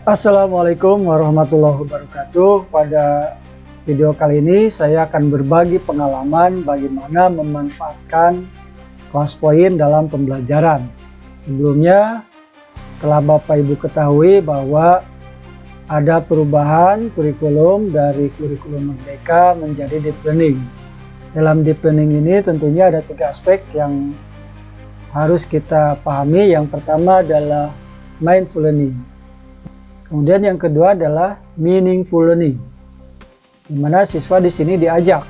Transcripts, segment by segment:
Assalamualaikum warahmatullahi wabarakatuh. Pada video kali ini saya akan berbagi pengalaman bagaimana memanfaatkan kelas poin dalam pembelajaran. Sebelumnya telah Bapak Ibu ketahui bahwa ada perubahan kurikulum dari kurikulum Merdeka menjadi Deep Learning. Dalam Deep Learning ini tentunya ada 3 aspek yang harus kita pahami. Yang pertama adalah Mindful Learning. Kemudian yang kedua adalah meaningful learning, di mana siswa di sini diajak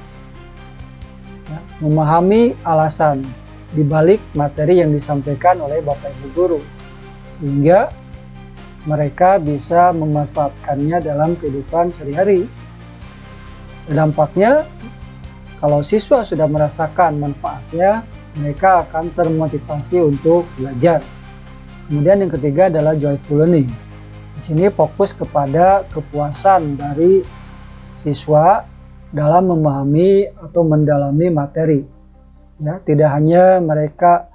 memahami alasan di balik materi yang disampaikan oleh Bapak Ibu guru, hingga mereka bisa memanfaatkannya dalam kehidupan sehari-hari. Dampaknya, kalau siswa sudah merasakan manfaatnya, mereka akan termotivasi untuk belajar. Kemudian yang ketiga adalah joyful learning. Di sini fokus kepada kepuasan dari siswa dalam memahami atau mendalami materi. Ya, tidak hanya mereka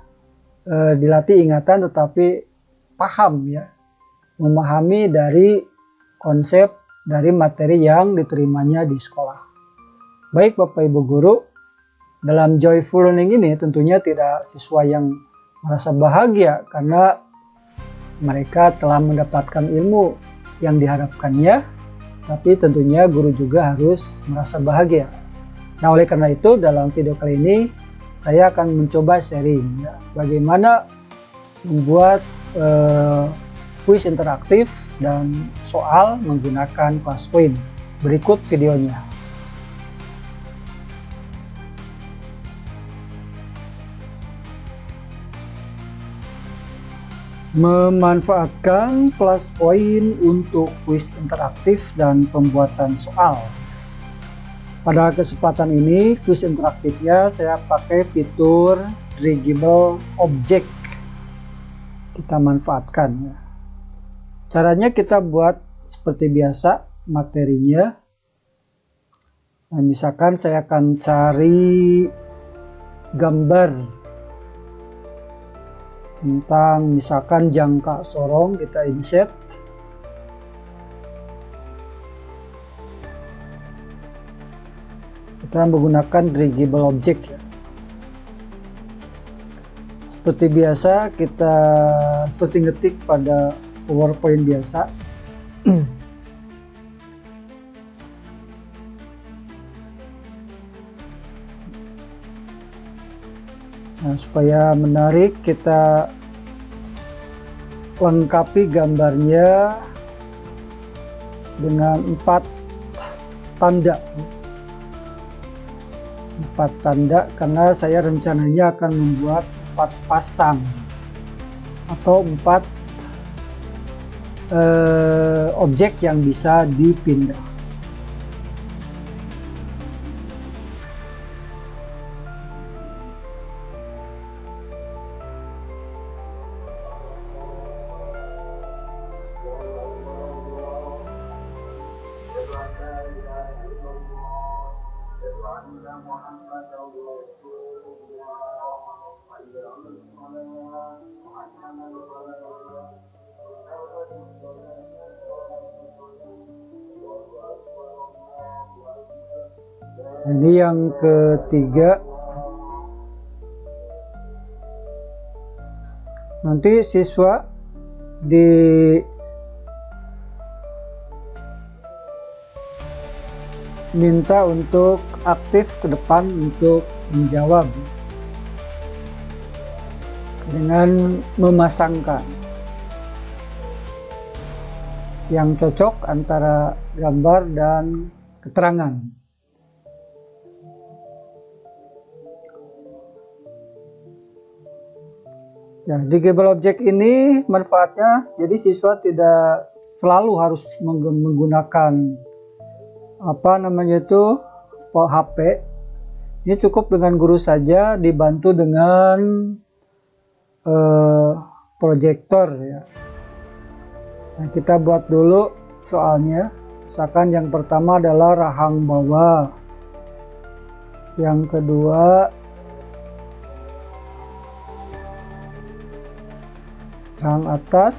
dilatih ingatan, tetapi paham, ya, memahami dari konsep dari materi yang diterimanya di sekolah. Baik Bapak Ibu guru, dalam joyful learning ini tentunya tidak siswa yang merasa bahagia karena mereka telah mendapatkan ilmu yang diharapkannya, tapi tentunya guru juga harus merasa bahagia. Nah, oleh karena itu dalam video kali ini saya akan mencoba sharing, ya, bagaimana membuat kuis interaktif dan soal menggunakan kelas poin. Berikut videonya. Memanfaatkan kelas poin untuk kuis interaktif dan pembuatan soal. Pada kesempatan ini, kuis interaktifnya saya pakai fitur Draggable Object. Kita manfaatkan. Caranya kita buat seperti biasa materinya. Nah, misalkan saya akan cari gambar tentang misalkan jangka sorong, kita insert. Kita menggunakan draggable object, ya. Seperti biasa kita ketik pada PowerPoint biasa. Nah, supaya menarik kita lengkapi gambarnya dengan 4 tanda. 4 tanda karena saya rencananya akan membuat 4 pasang atau 4 objek yang bisa dipindah. Ini yang ketiga. Nanti siswa diminta untuk aktif ke depan untuk menjawab dengan memasangkan yang cocok antara gambar dan keterangan. Ya, draggable object ini manfaatnya jadi siswa tidak selalu harus menggunakan HP. Ini cukup dengan guru saja dibantu dengan proyektor, ya. Nah, kita buat dulu soalnya. Misalkan yang pertama adalah rahang bawah, yang kedua rahang atas,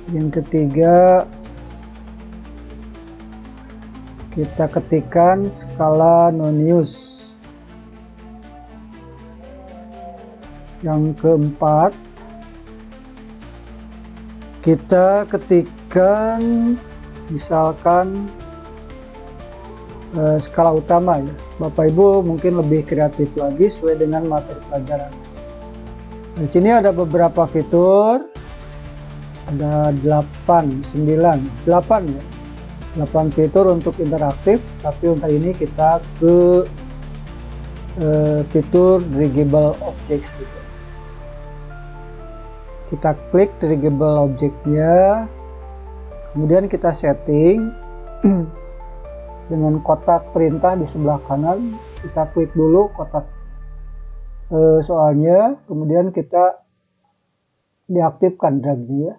Yang ketiga, kita ketikkan skala Nonius. Yang keempat, kita ketikkan misalkan skala utama ya. Bapak Ibu mungkin lebih kreatif lagi sesuai dengan materi pelajaran. Di sini ada beberapa fitur, ada 8 ya. 8 fitur untuk interaktif, tapi untuk ini kita ke fitur Draggable Objects gitu. Kita klik Draggable Object-nya, kemudian kita setting dengan kotak perintah di sebelah kanan. Kita klik dulu kotak soalnya, kemudian kita diaktifkan drag-nya.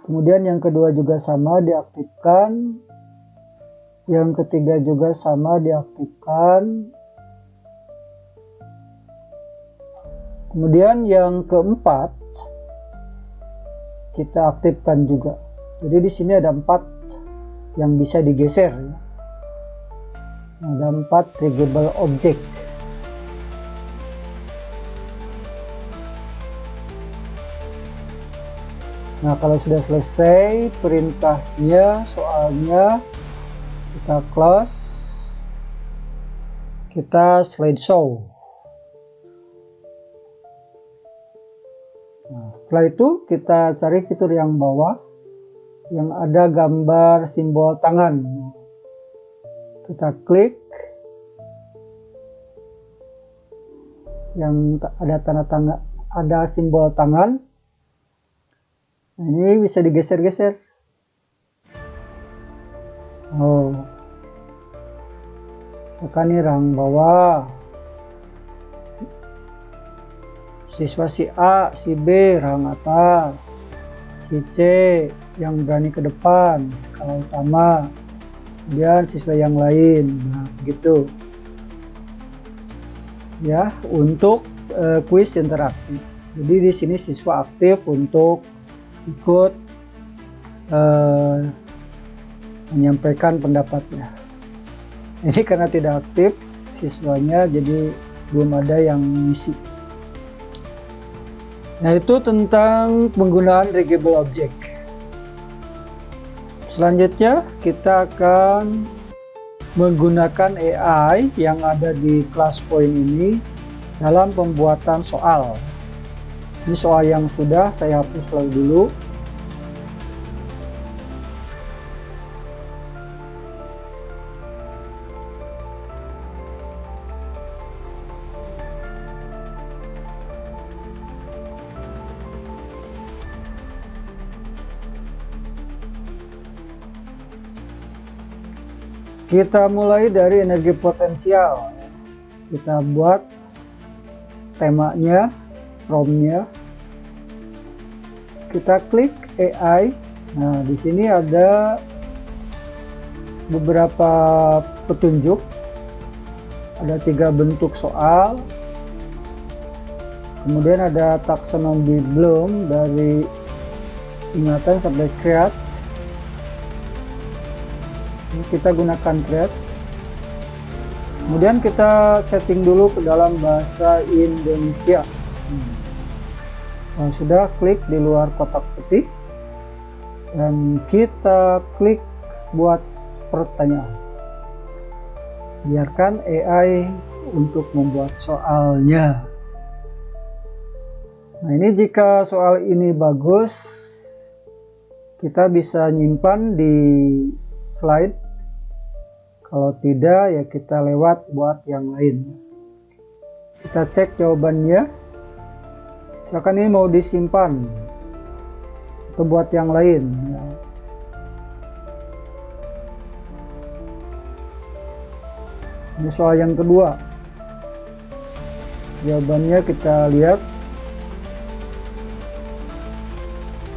Kemudian yang kedua juga sama diaktifkan, yang ketiga juga sama diaktifkan. Kemudian yang keempat kita aktifkan juga. Jadi di sini ada 4 yang bisa digeser. Ada 4 draggable object. Nah, kalau sudah selesai perintahnya, soalnya, kita close, kita slideshow. Nah, setelah itu kita cari fitur yang bawah yang ada gambar simbol tangan. Kita klik yang ada tanda tangan, ada simbol tangan. Nah, ini bisa digeser-geser. Oh, misalkan ini rang bawah, siswa si A, si B rang atas, si C yang berani ke depan, skala utama, kemudian siswa yang lain. Nah, begitu ya untuk kuis interaktif. Jadi di sini siswa aktif untuk ikut menyampaikan pendapatnya. Ini karena tidak aktif siswanya, jadi belum ada yang ngisi. Nah, itu tentang penggunaan draggable object. Selanjutnya kita akan menggunakan AI yang ada di ClassPoint ini dalam pembuatan soal. Ini soal yang sudah saya hapus dulu. Kita mulai dari energi potensial. Kita buat temanya, prompt-nya. Kita klik AI. Nah, di sini ada beberapa petunjuk. Ada 3 bentuk soal. Kemudian ada taksonomi Bloom dari ingatan sampai create. Kita gunakan create. Kemudian kita setting dulu ke dalam bahasa Indonesia. Nah, sudah, klik di luar kotak putih dan kita klik buat pertanyaan. Biarkan AI untuk membuat soalnya. Nah, ini jika soal ini bagus, kita bisa nyimpan di slide. Kalau tidak, ya kita lewat buat yang lain. Kita cek jawabannya. Misalkan ini mau disimpan atau buat yang lain. Ini soal yang kedua. Jawabannya kita lihat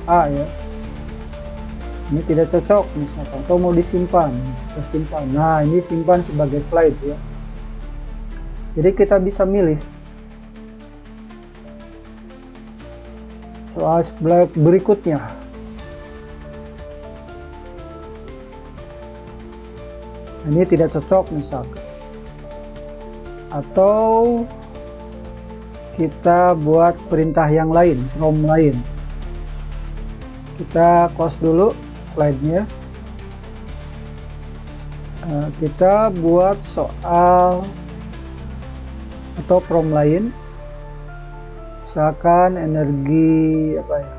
A ya. Ini tidak cocok misalkan, atau mau disimpan, kita simpan. Nah, ini simpan sebagai slide ya. Jadi kita bisa milih soal berikutnya. Ini tidak cocok misalkan. Atau kita buat perintah yang lain, prompt lain. Kita close dulu slide-nya. Kita buat soal atau prompt lain. Misalkan energi apa ya?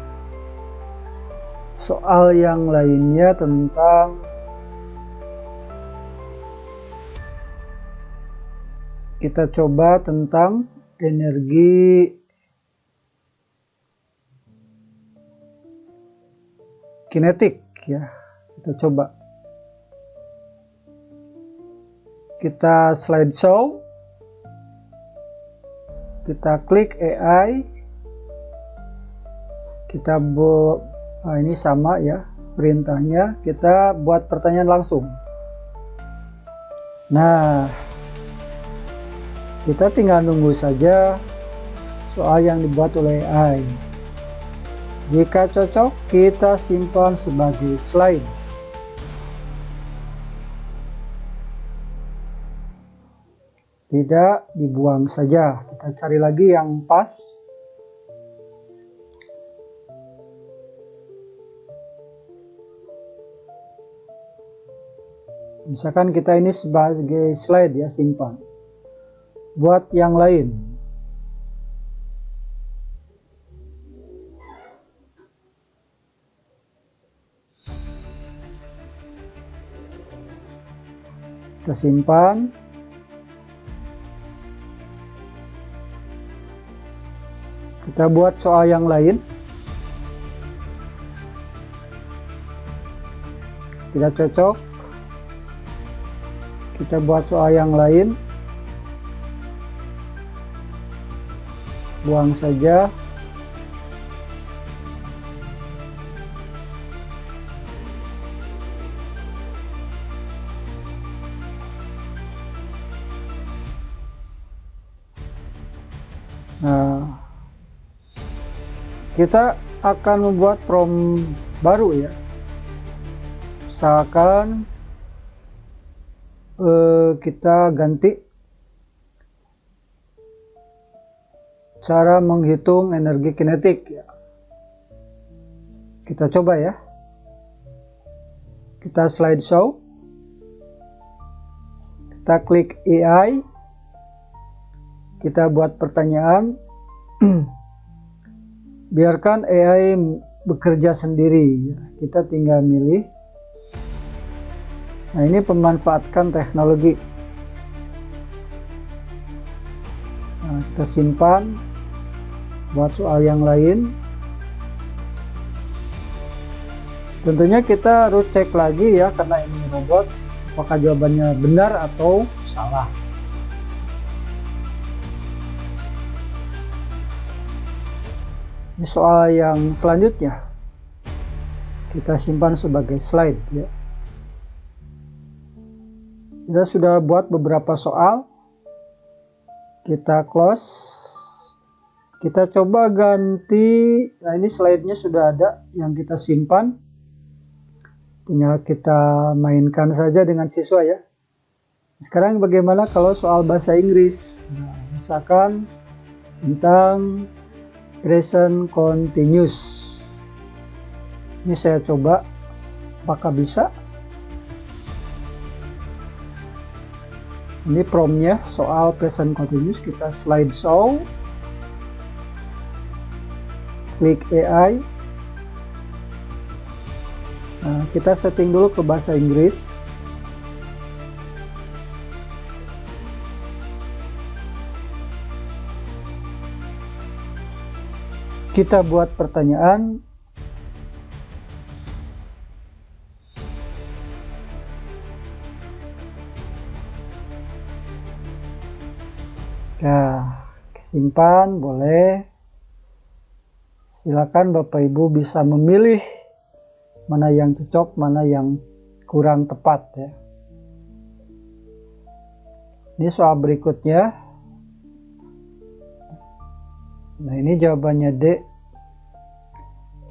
Soal yang lainnya tentang kita coba tentang energi kinetik ya. Kita coba. Kita slideshow. Kita klik AI. Kita ini sama ya perintahnya. Kita buat pertanyaan langsung. Nah, kita tinggal nunggu saja soal yang dibuat oleh AI. Jika cocok, kita simpan sebagai slide. Tidak dibuang saja. Kita cari lagi yang pas. Misalkan kita ini sebagai slide ya, simpan. Buat yang lain. Kita simpan. Kita buat soal yang lain. Tidak cocok. Kita buat soal yang lain. Buang saja. Nah, kita akan membuat prompt baru ya. Misalkan kita ganti cara menghitung energi kinetik ya. Kita coba ya. Kita slideshow. Kita klik AI. Kita buat pertanyaan. Biarkan AI bekerja sendiri ya. Kita tinggal milih. Nah, ini pemanfaatkan teknologi. Nah, kita simpan. Buat soal yang lain. Tentunya kita harus cek lagi ya, karena ini robot, apakah jawabannya benar atau salah. Ini soal yang selanjutnya. Kita simpan sebagai slide ya. Kita sudah buat beberapa soal. Kita close. Kita coba ganti. Nah, ini slide-nya sudah ada yang kita simpan. Tinggal kita mainkan saja dengan siswa ya. Sekarang bagaimana kalau soal bahasa Inggris? Nah, misalkan tentang present continuous. Ini saya coba apakah bisa. Ini promptnya soal present continuous. Kita slideshow. Klik AI. Nah, kita setting dulu ke bahasa Inggris. Kita buat pertanyaan. Nah, simpan boleh. Silakan Bapak Ibu bisa memilih mana yang cocok, mana yang kurang tepat ya. Ini soal berikutnya. Nah, ini jawabannya D.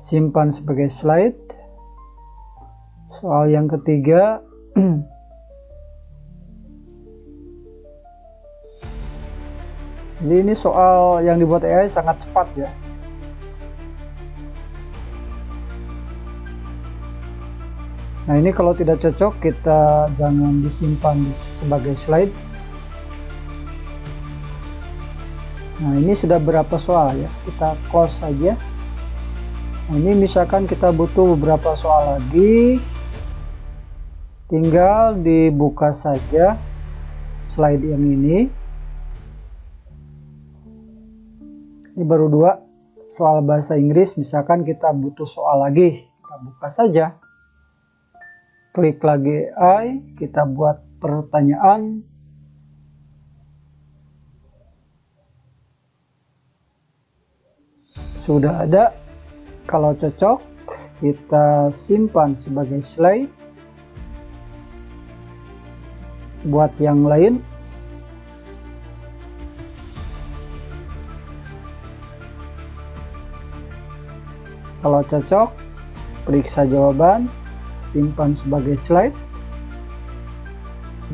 Simpan sebagai slide. Soal yang ketiga. Jadi ini soal yang dibuat AI sangat cepat ya. Nah ini kalau tidak cocok kita jangan disimpan sebagai slide. Nah ini sudah berapa soal ya, kita close saja. Nah ini misalkan kita butuh beberapa soal lagi, tinggal dibuka saja slide yang ini. Ini baru 2 soal bahasa Inggris, misalkan kita butuh soal lagi, kita buka saja. Klik lagi AI, kita buat pertanyaan. Sudah ada. Kalau cocok, kita simpan sebagai slide. Buat yang lain. Kalau cocok, periksa jawaban. Simpan sebagai slide.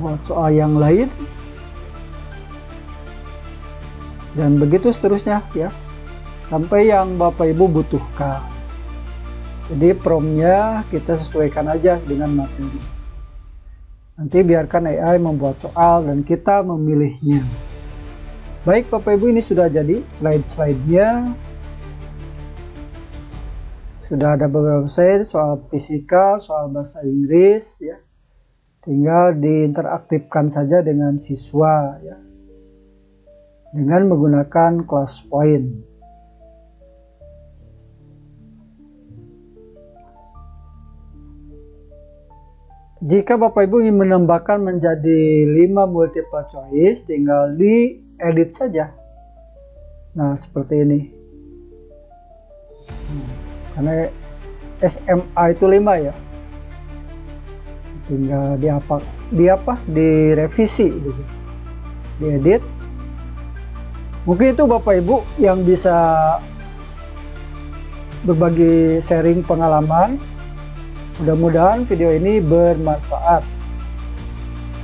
Buat soal yang lain, dan begitu seterusnya ya, sampai yang Bapak Ibu butuhkan. Jadi promptnya kita sesuaikan aja dengan materi. Nanti biarkan AI membuat soal dan kita memilihnya. Baik Bapak Ibu, ini sudah jadi slide-slide-nya. Sudah ada beberapa slide soal fisika, soal bahasa Inggris ya. Tinggal diinteraktifkan saja dengan siswa ya. Dengan menggunakan class point. Jika Bapak Ibu ingin menambahkan menjadi 5 multiple choice, tinggal diedit saja. Nah, seperti ini. Karena SMA itu 5 ya. Tinggal direvisi gitu. Diedit. Mungkin itu Bapak Ibu yang bisa berbagi sharing pengalaman. Mudah-mudahan video ini bermanfaat.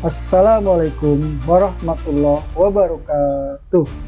Assalamualaikum warahmatullahi wabarakatuh.